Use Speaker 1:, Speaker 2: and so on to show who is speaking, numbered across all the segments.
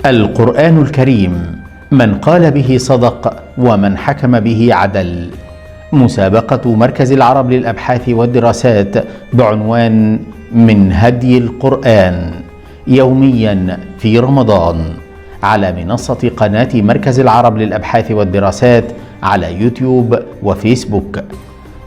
Speaker 1: القرآن الكريم من قال به صدق ومن حكم به عدل. مسابقة مركز العرب للأبحاث والدراسات بعنوان من هدي القرآن، يوميا في رمضان، على منصة قناة مركز العرب للأبحاث والدراسات على يوتيوب وفيسبوك.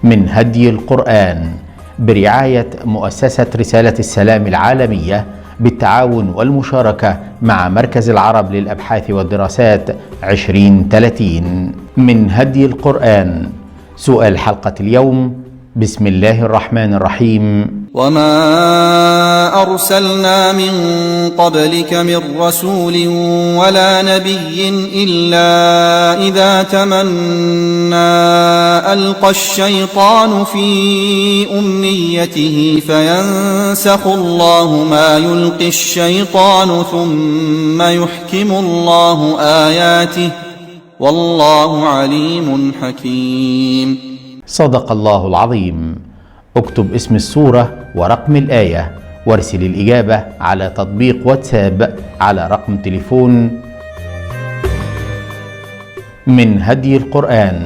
Speaker 1: من هدي القرآن برعاية مؤسسة رسالة السلام العالمية بالتعاون والمشاركة مع مركز العرب للأبحاث والدراسات 2030. من هدي القرآن. سؤال حلقة اليوم: بسم الله الرحمن الرحيم.
Speaker 2: وما أرسلنا من قبلك من رسول ولا نبي إلا إذا تمنى ألقى الشيطان في أمنيته فينسخ الله ما يلقي الشيطان ثم يحكم الله آياته والله عليم حكيم.
Speaker 1: صدق الله العظيم. اكتب اسم السورة ورقم الآية وارسل الإجابة على تطبيق واتساب على رقم تليفون. من هدي القرآن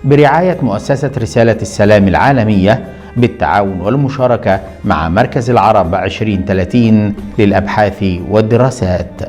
Speaker 1: برعاية مؤسسة رسالة السلام العالمية بالتعاون والمشاركة مع مركز العرب 2030 للأبحاث والدراسات.